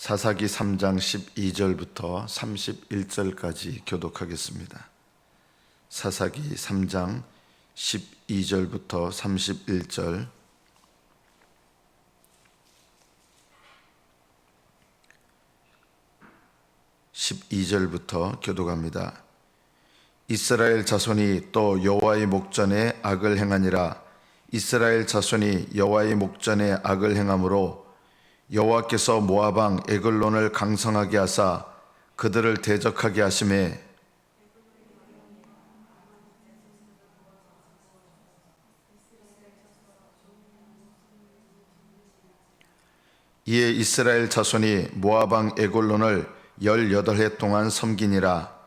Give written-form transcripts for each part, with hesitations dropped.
사사기 3장 12절부터 31절까지 교독하겠습니다. 사사기 3장 12절부터 31절. (12절부터) 교독합니다. 이스라엘 자손이 또 여호와의 목전에 악을 행하니라. 이스라엘 자손이 여호와의 목전에 악을 행함으로 여호와께서 모압 왕 에글론을 강성하게 하사 그들을 대적하게 하시매 이에 이스라엘 자손이 모압 왕 에글론을 18해 동안 섬기니라.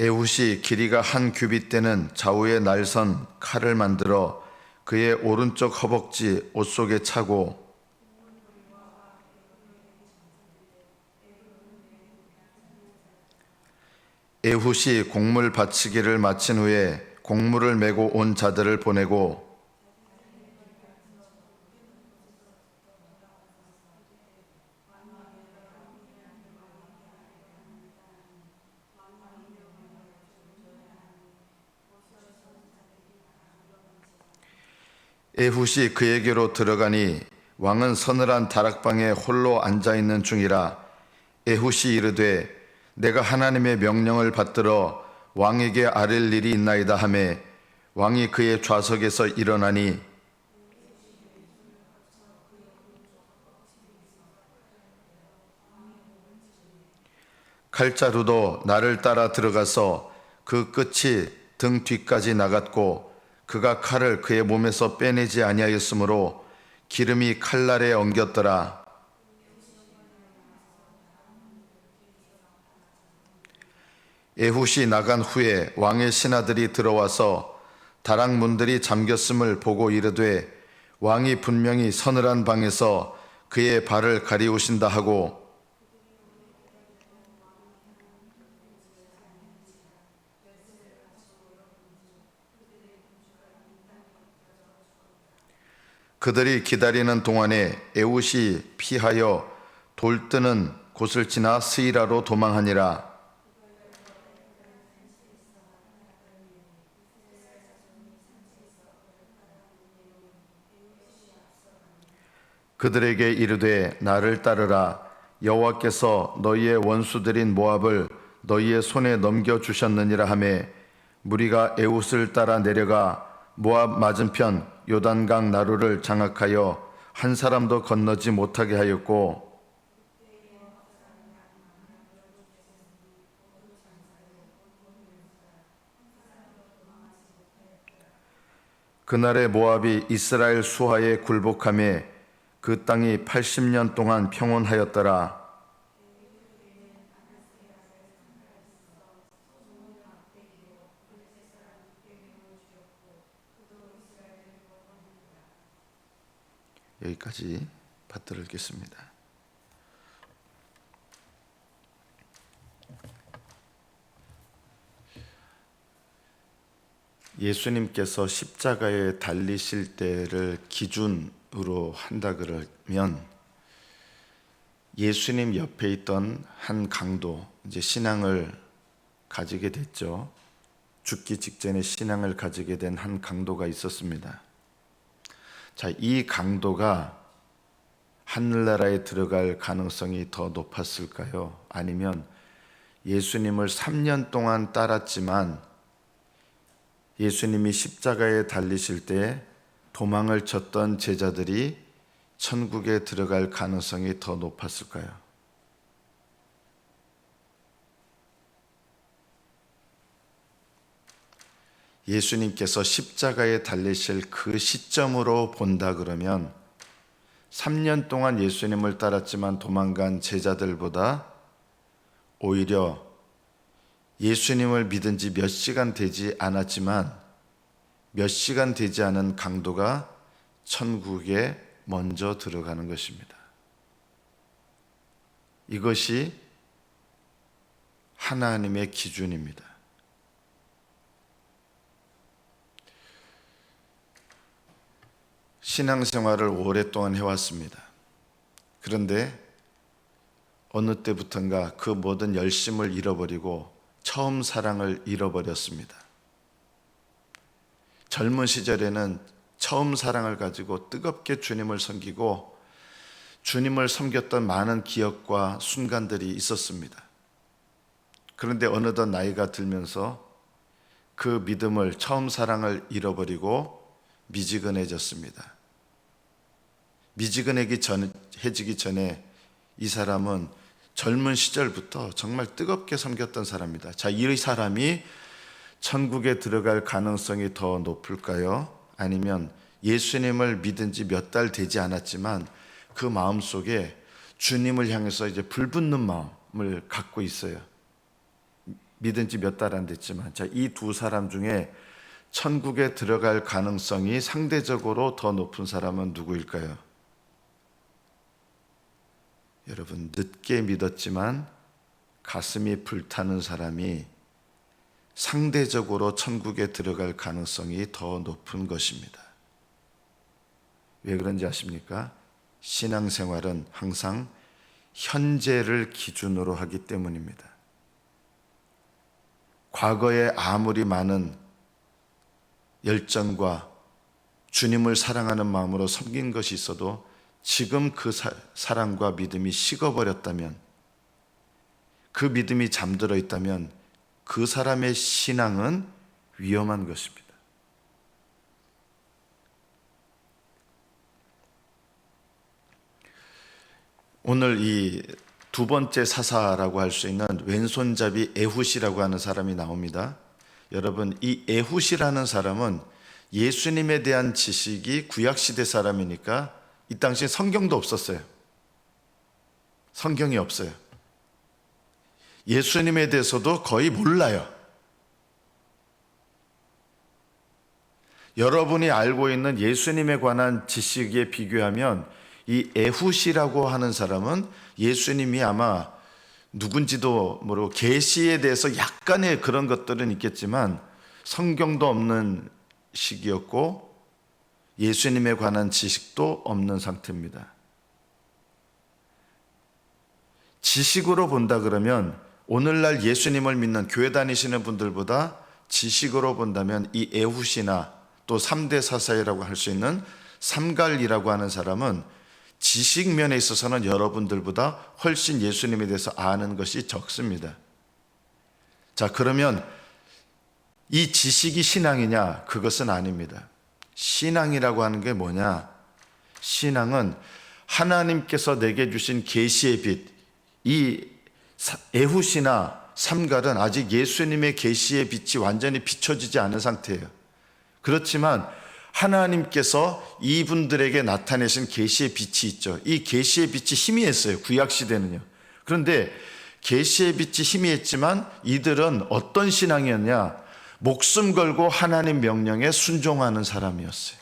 에훗이 길이가 한 규빗 되는 좌우에 날선 칼을 만들어 그의 오른쪽 허벅지 옷 속에 차고 에훗이 곡물 바치기를 마친 후에 곡물을 메고 온 자들을 보내고 에훗이 그에게로 들어가니 왕은 서늘한 다락방에 홀로 앉아있는 중이라. 에훗이 이르되 내가 하나님의 명령을 받들어 왕에게 아랠 일이 있나이다 하매 왕이 그의 좌석에서 일어나니 칼자루도 나를 따라 들어가서 그 끝이 등 뒤까지 나갔고 그가 칼을 그의 몸에서 빼내지 아니하였으므로 기름이 칼날에 엉겼더라. 에훗이 나간 후에 왕의 신하들이 들어와서 다락 문들이 잠겼음을 보고 이르되 왕이 분명히 서늘한 방에서 그의 발을 가리우신다 하고 그들이 기다리는 동안에 에훗이 피하여 돌뜨는 곳을 지나 스이라로 도망하니라. 그들에게 이르되 나를 따르라. 여호와께서 너희의 원수들인 모압을 너희의 손에 넘겨주셨느니라 하매 무리가 에훗을 따라 내려가 모압 맞은편 요단강 나루를 장악하여 한 사람도 건너지 못하게 하였고 그날에 모압이 이스라엘 수하에 굴복하며 그 땅이 80년 동안 평온하였더라. 여기까지 받들어 읽겠습니다. 예수님께서 십자가에 달리실 때를 기준으로 한다 그러면 예수님 옆에 있던 한 강도, 이제 신앙을 가지게 됐죠. 죽기 직전에 신앙을 가지게 된 한 강도가 있었습니다. 자, 이 강도가 하늘나라에 들어갈 가능성이 더 높았을까요? 아니면 예수님을 3년 동안 따랐지만 예수님이 십자가에 달리실 때 도망을 쳤던 제자들이 천국에 들어갈 가능성이 더 높았을까요? 예수님께서 십자가에 달리실 그 시점으로 본다 그러면 3년 동안 예수님을 따랐지만 도망간 제자들보다 오히려 예수님을 믿은 지 몇 시간 되지 않았지만 몇 시간 되지 않은 강도가 천국에 먼저 들어가는 것입니다. 이것이 하나님의 기준입니다. 신앙생활을 오랫동안 해왔습니다. 그런데 어느 때부턴가 그 모든 열심을 잃어버리고 처음 사랑을 잃어버렸습니다. 젊은 시절에는 처음 사랑을 가지고 뜨겁게 주님을 섬기고 주님을 섬겼던 많은 기억과 순간들이 있었습니다. 그런데 어느덧 나이가 들면서 그 믿음을, 처음 사랑을 잃어버리고 미지근해졌습니다. 미지근해지기 전에 이 사람은 젊은 시절부터 정말 뜨겁게 섬겼던 사람입니다. 자, 이 사람이 천국에 들어갈 가능성이 더 높을까요? 아니면 예수님을 믿은 지 몇 달 되지 않았지만 그 마음속에 주님을 향해서 이제 불붙는 마음을 갖고 있어요. 믿은 지 몇 달 안 됐지만, 자, 이 두 사람 중에 천국에 들어갈 가능성이 상대적으로 더 높은 사람은 누구일까요? 여러분, 늦게 믿었지만 가슴이 불타는 사람이 상대적으로 천국에 들어갈 가능성이 더 높은 것입니다. 왜 그런지 아십니까? 신앙생활은 항상 현재를 기준으로 하기 때문입니다. 과거에 아무리 많은 열정과 주님을 사랑하는 마음으로 섬긴 것이 있어도 지금 그 사랑과 믿음이 식어버렸다면, 그 믿음이 잠들어 있다면 그 사람의 신앙은 위험한 것입니다. 오늘 이 두 번째 사사라고 할 수 있는 왼손잡이 에훗이라고 하는 사람이 나옵니다. 여러분, 이 에훗이라는 사람은 예수님에 대한 지식이 구약시대 사람이니까 이 당시에 성경도 없었어요. 성경이 없어요. 예수님에 대해서도 거의 몰라요. 여러분이 알고 있는 예수님에 관한 지식에 비교하면 이 에훗이라고 하는 사람은 예수님이 아마 누군지도 모르고 계시에 대해서 약간의 그런 것들은 있겠지만 성경도 없는 시기였고 예수님에 관한 지식도 없는 상태입니다. 지식으로 본다 그러면 오늘날 예수님을 믿는 교회 다니시는 분들보다 지식으로 본다면 이 에훗이나 또 3대 사사이라고 할 수 있는 삼갈이라고 하는 사람은 지식 면에 있어서는 여러분들보다 훨씬 예수님에 대해서 아는 것이 적습니다. 자, 그러면 이 지식이 신앙이냐? 그것은 아닙니다. 신앙이라고 하는 게 뭐냐? 신앙은 하나님께서 내게 주신 계시의 빛, 이 에훗이나 삼갈은 아직 예수님의 계시의 빛이 완전히 비춰지지 않은 상태예요. 그렇지만 하나님께서 이분들에게 나타내신 계시의 빛이 있죠. 이 계시의 빛이 희미했어요. 구약 시대는요. 그런데 계시의 빛이 희미했지만 이들은 어떤 신앙이었냐? 목숨 걸고 하나님 명령에 순종하는 사람이었어요.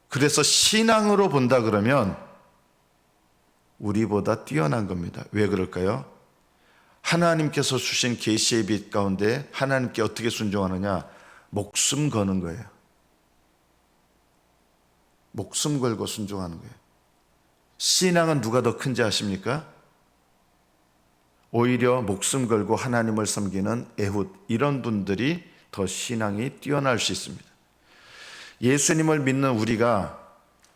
그래서 신앙으로 본다 그러면 우리보다 뛰어난 겁니다. 왜 그럴까요? 하나님께서 주신 계시의 빛 가운데 하나님께 어떻게 순종하느냐? 목숨 거는 거예요. 목숨 걸고 순종하는 거예요. 신앙은 누가 더 큰지 아십니까? 오히려 목숨 걸고 하나님을 섬기는 에훗, 이런 분들이 더 신앙이 뛰어날 수 있습니다. 예수님을 믿는 우리가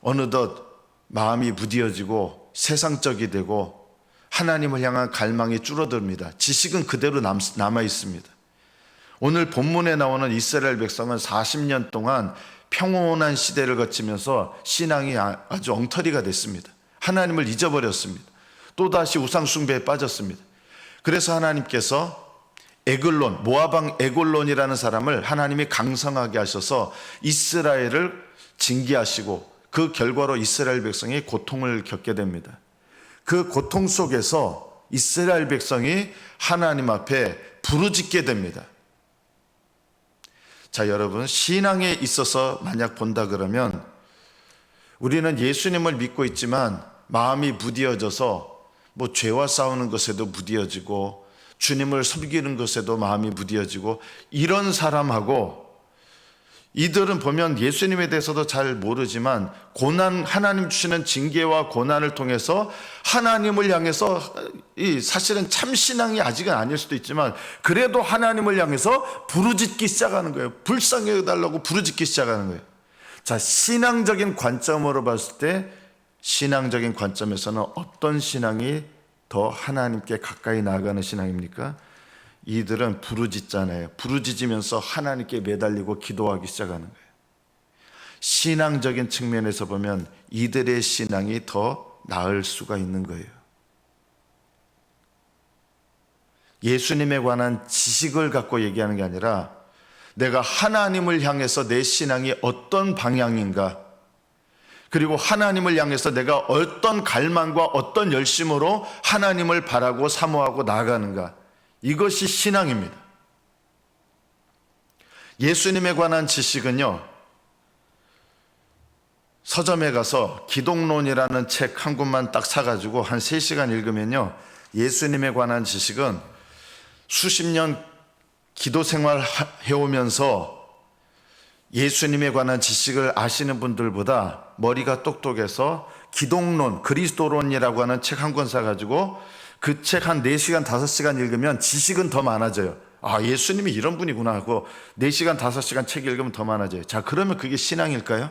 어느덧 마음이 무뎌지고 세상적이 되고 하나님을 향한 갈망이 줄어듭니다. 지식은 그대로 남아 있습니다. 오늘 본문에 나오는 이스라엘 백성은 40년 동안 평온한 시대를 거치면서 신앙이 아주 엉터리가 됐습니다. 하나님을 잊어버렸습니다. 또다시 우상 숭배에 빠졌습니다. 그래서 하나님께서 에글론, 모압왕 에글론이라는 사람을 하나님이 강성하게 하셔서 이스라엘을 징계하시고 그 결과로 이스라엘 백성이 고통을 겪게 됩니다. 그 고통 속에서 이스라엘 백성이 하나님 앞에 부르짖게 됩니다. 자, 여러분, 신앙에 있어서 만약 본다 그러면 우리는 예수님을 믿고 있지만 마음이 무디어져서 뭐 죄와 싸우는 것에도 무디어지고 주님을 섬기는 것에도 마음이 무디어지고, 이런 사람하고, 이들은 보면 예수님에 대해서도 잘 모르지만 하나님 주시는 징계와 고난을 통해서 하나님을 향해서, 사실은 참 신앙이 아직은 아닐 수도 있지만 그래도 하나님을 향해서 부르짖기 시작하는 거예요. 불쌍히 해달라고 부르짖기 시작하는 거예요. 자, 신앙적인 관점으로 봤을 때, 신앙적인 관점에서는 어떤 신앙이 더 하나님께 가까이 나아가는 신앙입니까? 이들은 부르짖잖아요. 부르짖으면서 하나님께 매달리고 기도하기 시작하는 거예요. 신앙적인 측면에서 보면 이들의 신앙이 더 나을 수가 있는 거예요. 예수님에 관한 지식을 갖고 얘기하는 게 아니라 내가 하나님을 향해서 내 신앙이 어떤 방향인가, 그리고 하나님을 향해서 내가 어떤 갈망과 어떤 열심으로 하나님을 바라고 사모하고 나아가는가, 이것이 신앙입니다. 예수님에 관한 지식은요, 서점에 가서 기독론이라는 책 한 권만 딱 사가지고 한 3시간 읽으면요, 예수님에 관한 지식은 수십 년 기도 생활 해오면서 예수님에 관한 지식을 아시는 분들보다 머리가 똑똑해서 기독론, 그리스도론이라고 하는 책 한 권 사가지고 그 책 한 4시간, 5시간 읽으면 지식은 더 많아져요. 아, 예수님이 이런 분이구나 하고 4시간, 5시간 책 읽으면 더 많아져요. 자, 그러면 그게 신앙일까요?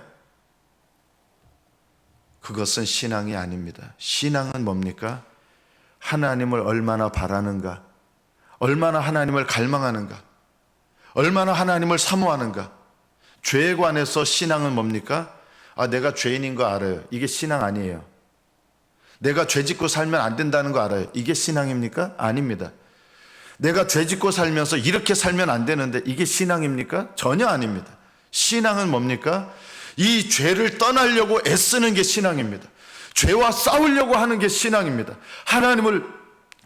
그것은 신앙이 아닙니다. 신앙은 뭡니까? 하나님을 얼마나 바라는가, 얼마나 하나님을 갈망하는가, 얼마나 하나님을 사모하는가. 죄에 관해서 신앙은 뭡니까? 아, 내가 죄인인 거 알아요. 이게 신앙 아니에요. 내가 죄 짓고 살면 안 된다는 거 알아요. 이게 신앙입니까? 아닙니다. 내가 죄 짓고 살면서 이렇게 살면 안 되는데 이게 신앙입니까? 전혀 아닙니다. 신앙은 뭡니까? 이 죄를 떠나려고 애쓰는 게 신앙입니다. 죄와 싸우려고 하는 게 신앙입니다. 하나님을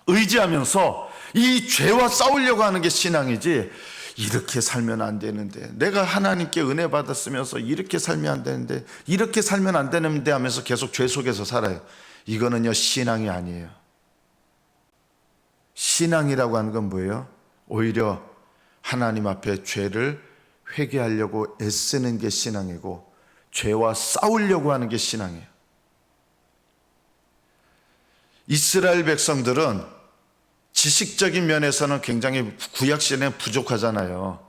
의지하면서 이 죄와 싸우려고 하는 게 신앙이지, 이렇게 살면 안 되는데, 내가 하나님께 은혜 받았으면서 이렇게 살면 안 되는데, 이렇게 살면 안 되는데 하면서 계속 죄 속에서 살아요. 이거는요, 신앙이 아니에요. 신앙이라고 하는 건 뭐예요? 오히려 하나님 앞에 죄를 회개하려고 애쓰는 게 신앙이고, 죄와 싸우려고 하는 게 신앙이에요. 이스라엘 백성들은 지식적인 면에서는 굉장히 구약시대는 부족하잖아요.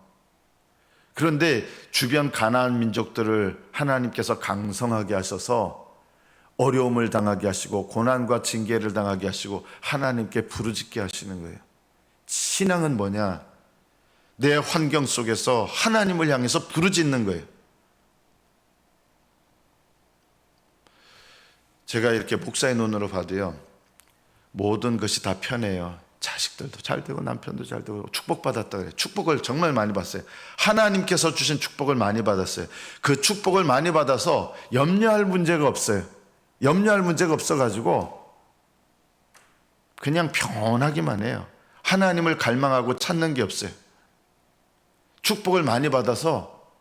그런데 주변 가나안 민족들을 하나님께서 강성하게 하셔서 어려움을 당하게 하시고 고난과 징계를 당하게 하시고 하나님께 부르짖게 하시는 거예요. 신앙은 뭐냐? 내 환경 속에서 하나님을 향해서 부르짖는 거예요. 제가 이렇게 목사의 눈으로 봐도요, 모든 것이 다 편해요. 자식들도 잘 되고 남편도 잘 되고 축복받았다 그래요. 축복을 정말 많이 받았어요. 하나님께서 주신 축복을 많이 받았어요. 그 축복을 많이 받아서 염려할 문제가 없어요. 염려할 문제가 없어가지고 그냥 평온하기만 해요. 하나님을 갈망하고 찾는 게 없어요. 축복을 많이 받아서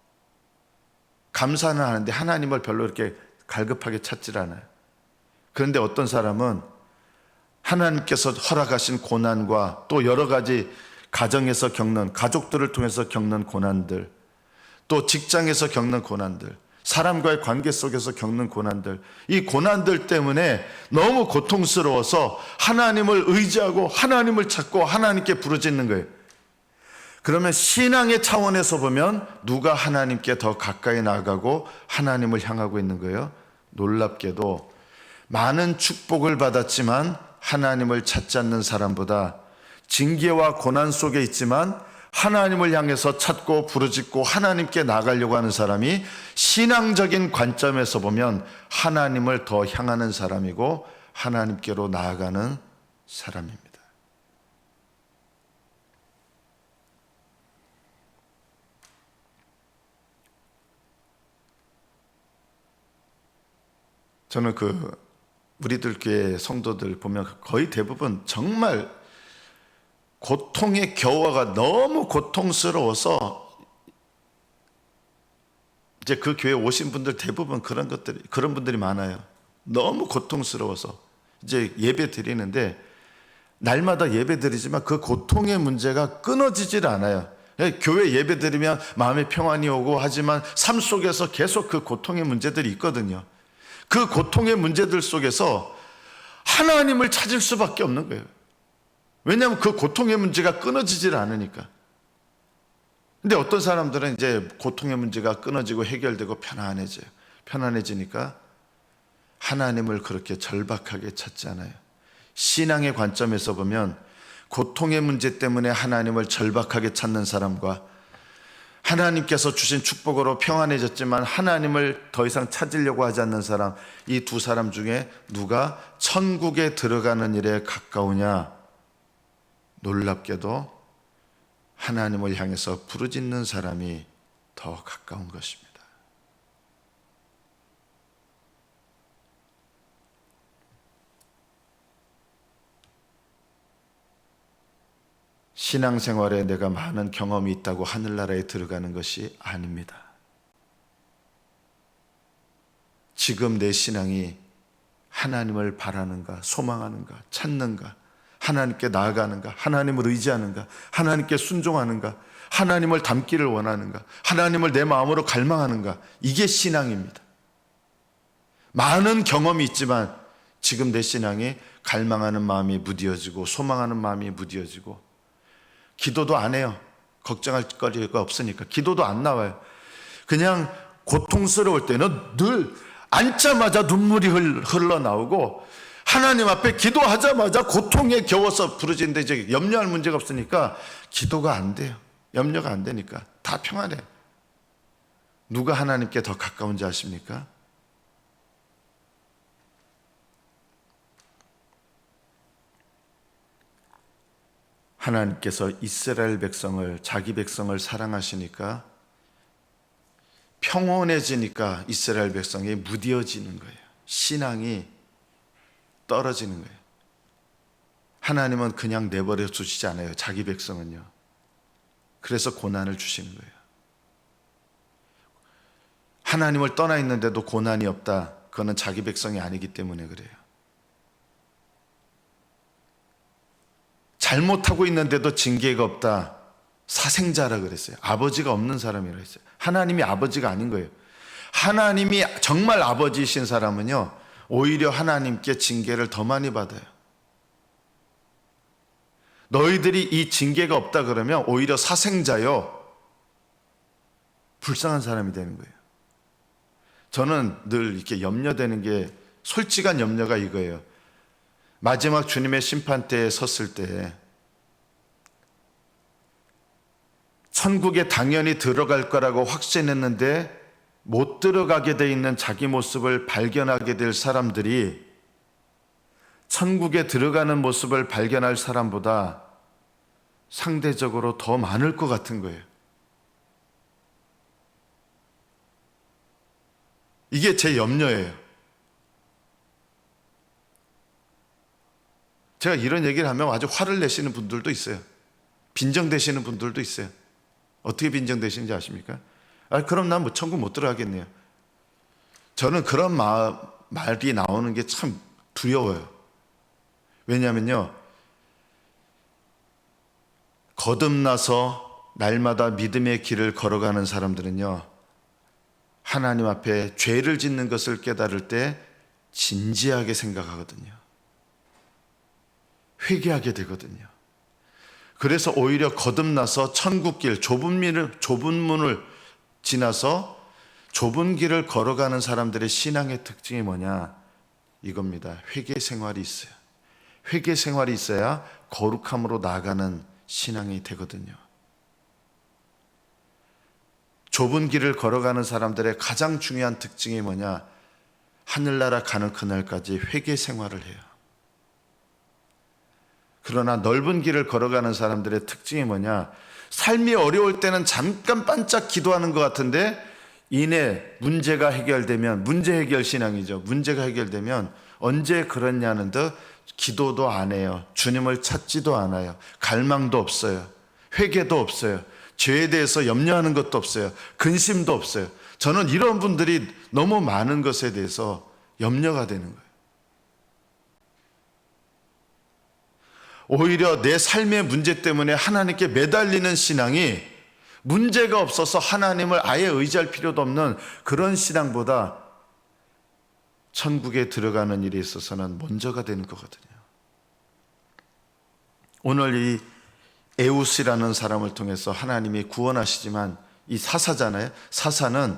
감사는 하는데 하나님을 별로 이렇게 갈급하게 찾질 않아요. 그런데 어떤 사람은 하나님께서 허락하신 고난과 또 여러 가지 가정에서 겪는, 가족들을 통해서 겪는 고난들, 또 직장에서 겪는 고난들, 사람과의 관계 속에서 겪는 고난들, 이 고난들 때문에 너무 고통스러워서 하나님을 의지하고 하나님을 찾고 하나님께 부르짖는 거예요. 그러면 신앙의 차원에서 보면 누가 하나님께 더 가까이 나아가고 하나님을 향하고 있는 거예요? 놀랍게도 많은 축복을 받았지만 하나님을 찾지 않는 사람보다 징계와 고난 속에 있지만 하나님을 향해서 찾고 부르짖고 하나님께 나가려고 하는 사람이 신앙적인 관점에서 보면 하나님을 더 향하는 사람이고 하나님께로 나아가는 사람입니다. 저는 우리들 교회 성도들 보면 거의 대부분 정말 고통의 겨워가 너무 고통스러워서 이제 그 교회 오신 분들 대부분 그런 분들이 많아요. 너무 고통스러워서 이제 예배 드리는데 날마다 예배 드리지만 그 고통의 문제가 끊어지질 않아요. 교회 예배 드리면 마음의 평안이 오고 하지만 삶 속에서 계속 그 고통의 문제들이 있거든요. 그 고통의 문제들 속에서 하나님을 찾을 수밖에 없는 거예요. 왜냐하면 그 고통의 문제가 끊어지질 않으니까. 근데 어떤 사람들은 이제 고통의 문제가 끊어지고 해결되고 편안해져요. 편안해지니까 하나님을 그렇게 절박하게 찾지 않아요. 신앙의 관점에서 보면 고통의 문제 때문에 하나님을 절박하게 찾는 사람과 하나님께서 주신 축복으로 평안해졌지만 하나님을 더 이상 찾으려고 하지 않는 사람, 이 두 사람 중에 누가 천국에 들어가는 일에 가까우냐? 놀랍게도 하나님을 향해서 부르짖는 사람이 더 가까운 것입니다. 신앙생활에 내가 많은 경험이 있다고 하늘나라에 들어가는 것이 아닙니다. 지금 내 신앙이 하나님을 바라는가, 소망하는가, 찾는가, 하나님께 나아가는가, 하나님을 의지하는가, 하나님께 순종하는가, 하나님을 닮기를 원하는가, 하나님을 내 마음으로 갈망하는가, 이게 신앙입니다. 많은 경험이 있지만 지금 내 신앙이 갈망하는 마음이 무뎌지고 소망하는 마음이 무뎌지고 기도도 안 해요. 걱정할 거리가 없으니까 기도도 안 나와요. 그냥 고통스러울 때는 늘 앉자마자 눈물이 흘러나오고 하나님 앞에 기도하자마자 고통에 겨워서 부르짖는데 이제 염려할 문제가 없으니까 기도가 안 돼요. 염려가 안 되니까 다 평안해요. 누가 하나님께 더 가까운지 아십니까? 하나님께서 이스라엘 백성을, 자기 백성을 사랑하시니까 평온해지니까 이스라엘 백성이 무뎌지는 거예요. 신앙이 떨어지는 거예요. 하나님은 그냥 내버려 두시지 않아요. 자기 백성은요. 그래서 고난을 주시는 거예요. 하나님을 떠나 있는데도 고난이 없다. 그거는 자기 백성이 아니기 때문에 그래요. 잘못하고 있는데도 징계가 없다. 사생자라 그랬어요. 아버지가 없는 사람이라 했어요. 하나님이 아버지가 아닌 거예요. 하나님이 정말 아버지이신 사람은요, 오히려 하나님께 징계를 더 많이 받아요. 너희들이 이 징계가 없다 그러면 오히려 사생자요, 불쌍한 사람이 되는 거예요. 저는 늘 이렇게 염려되는 게, 솔직한 염려가 이거예요. 마지막 주님의 심판대에 섰을 때 천국에 당연히 들어갈 거라고 확신했는데 못 들어가게 돼 있는 자기 모습을 발견하게 될 사람들이 천국에 들어가는 모습을 발견할 사람보다 상대적으로 더 많을 것 같은 거예요. 이게 제 염려예요. 제가 이런 얘기를 하면 아주 화를 내시는 분들도 있어요. 빈정대시는 분들도 있어요. 어떻게 빈정대시는지 아십니까? 그럼 난 뭐 천국 못 들어가겠네요. 저는 그런 말이 나오는 게 참 두려워요. 왜냐하면요, 거듭나서 날마다 믿음의 길을 걸어가는 사람들은요, 하나님 앞에 죄를 짓는 것을 깨달을 때 진지하게 생각하거든요. 회개하게 되거든요. 그래서 오히려 거듭나서 천국길, 좁은 문을 지나서 좁은 길을 걸어가는 사람들의 신앙의 특징이 뭐냐? 이겁니다. 회개 생활이 있어요. 회개 생활이 있어야 거룩함으로 나아가는 신앙이 되거든요. 좁은 길을 걸어가는 사람들의 가장 중요한 특징이 뭐냐? 하늘나라 가는 그날까지 회개 생활을 해요. 그러나 넓은 길을 걸어가는 사람들의 특징이 뭐냐? 삶이 어려울 때는 잠깐 반짝 기도하는 것 같은데 이내 문제가 해결되면, 문제 해결 신앙이죠. 문제가 해결되면 언제 그랬냐는 듯 기도도 안 해요. 주님을 찾지도 않아요. 갈망도 없어요. 회개도 없어요. 죄에 대해서 염려하는 것도 없어요. 근심도 없어요. 저는 이런 분들이 너무 많은 것에 대해서 염려가 되는 거예요. 오히려 내 삶의 문제 때문에 하나님께 매달리는 신앙이 문제가 없어서 하나님을 아예 의지할 필요도 없는 그런 신앙보다 천국에 들어가는 일에 있어서는 먼저가 되는 거거든요. 오늘 이 에웃이라는 사람을 통해서 하나님이 구원하시지만 이 사사잖아요. 사사는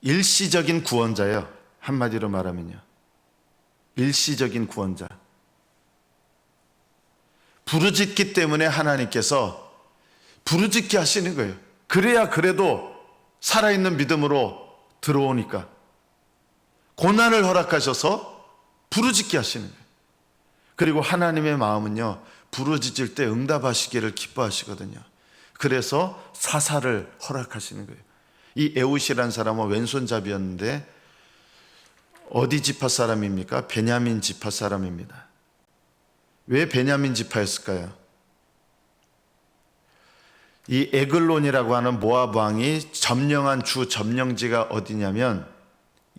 일시적인 구원자예요. 한마디로 말하면요. 일시적인 구원자. 부르짖기 때문에 하나님께서 부르짖게 하시는 거예요. 그래야 그래도 살아있는 믿음으로 들어오니까 고난을 허락하셔서 부르짖게 하시는 거예요. 그리고 하나님의 마음은요, 부르짖을 때 응답하시기를 기뻐하시거든요. 그래서 사사를 허락하시는 거예요. 이 에웃이라는 사람은 왼손잡이였는데 어디 지파 사람입니까? 베냐민 지파 사람입니다. 왜 베냐민 지파였을까요? 이 에글론이라고 하는 모압 왕이 점령한 주 점령지가 어디냐면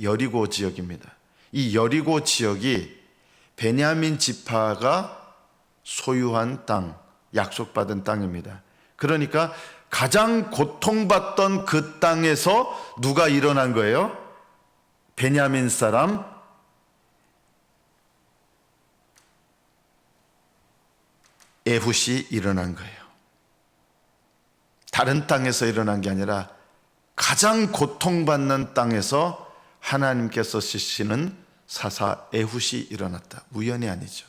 여리고 지역입니다. 이 여리고 지역이 베냐민 지파가 소유한 땅, 약속받은 땅입니다. 그러니까 가장 고통받던 그 땅에서 누가 일어난 거예요? 베냐민 사람 에훗이 일어난 거예요. 다른 땅에서 일어난 게 아니라 가장 고통받는 땅에서 하나님께서 쓰시는 사사 에훗이 일어났다. 우연이 아니죠.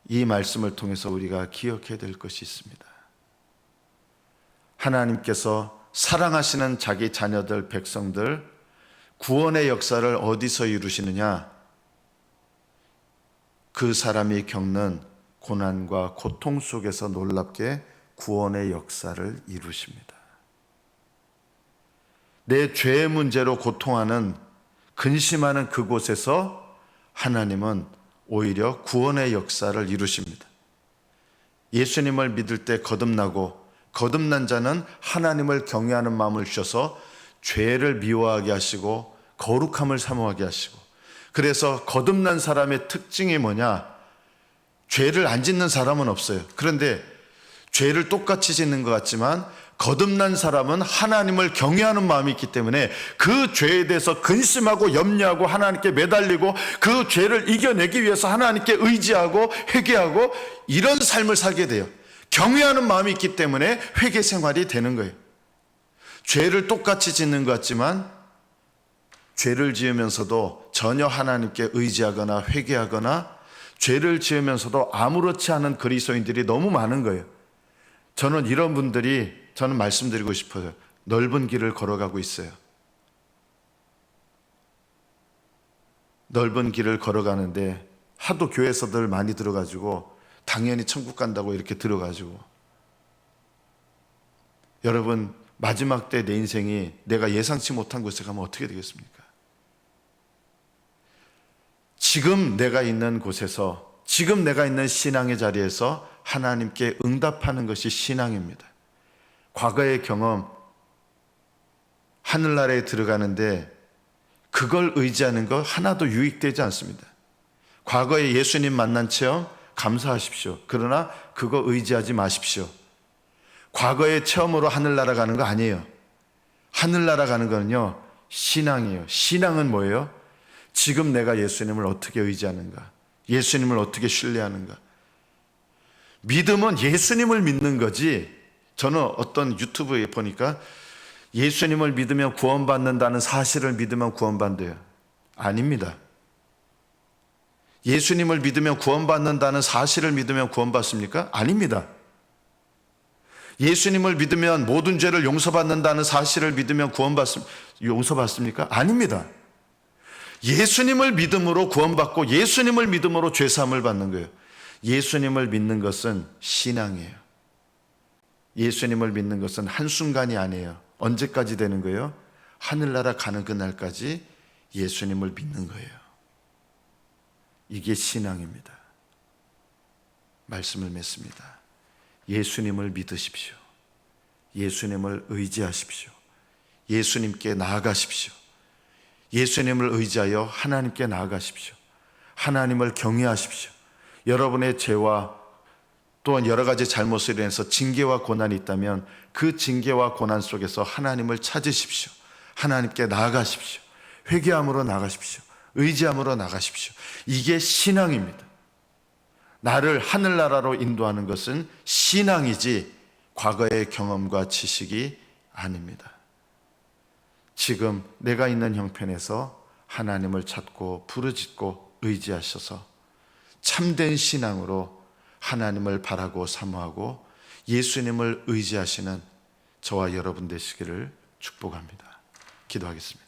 이 말씀을 통해서 우리가 기억해야 될 것이 있습니다. 하나님께서 사랑하시는 자기 자녀들, 백성들 구원의 역사를 어디서 이루시느냐? 그 사람이 겪는 고난과 고통 속에서 놀랍게 구원의 역사를 이루십니다. 내 죄의 문제로 고통하는, 근심하는 그곳에서 하나님은 오히려 구원의 역사를 이루십니다. 예수님을 믿을 때 거듭나고 거듭난 자는 하나님을 경외하는 마음을 주셔서 죄를 미워하게 하시고 거룩함을 사모하게 하시고, 그래서 거듭난 사람의 특징이 뭐냐? 죄를 안 짓는 사람은 없어요. 그런데 죄를 똑같이 짓는 것 같지만 거듭난 사람은 하나님을 경외하는 마음이 있기 때문에 그 죄에 대해서 근심하고 염려하고 하나님께 매달리고 그 죄를 이겨내기 위해서 하나님께 의지하고 회개하고 이런 삶을 살게 돼요. 경외하는 마음이 있기 때문에 회개 생활이 되는 거예요. 죄를 똑같이 짓는 것 같지만 죄를 지으면서도 전혀 하나님께 의지하거나 회개하거나 죄를 지으면서도 아무렇지 않은 그리스도인들이 너무 많은 거예요. 저는 이런 분들이, 저는 말씀드리고 싶어요. 넓은 길을 걸어가고 있어요. 넓은 길을 걸어가는데 하도 교회에서들 많이 들어가지고 당연히 천국 간다고 이렇게 들어가지고, 여러분 마지막 때 내 인생이 내가 예상치 못한 곳에 가면 어떻게 되겠습니까? 지금 내가 있는 곳에서, 지금 내가 있는 신앙의 자리에서 하나님께 응답하는 것이 신앙입니다. 과거의 경험, 하늘나라에 들어가는데 그걸 의지하는 거 하나도 유익되지 않습니다. 과거에 예수님 만난 체험 감사하십시오. 그러나 그거 의지하지 마십시오. 과거의 체험으로 하늘나라 가는 거 아니에요. 하늘나라 가는 거는요, 신앙이에요. 신앙은 뭐예요? 지금 내가 예수님을 어떻게 의지하는가? 예수님을 어떻게 신뢰하는가? 믿음은 예수님을 믿는 거지. 저는 어떤 유튜브에 보니까 예수님을 믿으면 구원받는다는 사실을 믿으면 구원받아요. 아닙니다. 예수님을 믿으면 구원받는다는 사실을 믿으면 구원받습니까? 아닙니다. 예수님을 믿으면 모든 죄를 용서받는다는 사실을 믿으면 용서받습니까? 아닙니다. 예수님을 믿음으로 구원받고 예수님을 믿음으로 죄사함을 받는 거예요. 예수님을 믿는 것은 신앙이에요. 예수님을 믿는 것은 한순간이 아니에요. 언제까지 되는 거예요? 하늘나라 가는 그날까지 예수님을 믿는 거예요. 이게 신앙입니다. 말씀을 맺습니다. 예수님을 믿으십시오. 예수님을 의지하십시오. 예수님께 나아가십시오. 예수님을 의지하여 하나님께 나아가십시오. 하나님을 경외하십시오. 여러분의 죄와 또한 여러 가지 잘못으로 인해서 징계와 고난이 있다면 그 징계와 고난 속에서 하나님을 찾으십시오. 하나님께 나아가십시오. 회개함으로 나가십시오. 의지함으로 나가십시오. 이게 신앙입니다. 나를 하늘나라로 인도하는 것은 신앙이지 과거의 경험과 지식이 아닙니다. 지금 내가 있는 형편에서 하나님을 찾고 부르짖고 의지하셔서 참된 신앙으로 하나님을 바라고 사모하고 예수님을 의지하시는 저와 여러분 되시기를 축복합니다. 기도하겠습니다.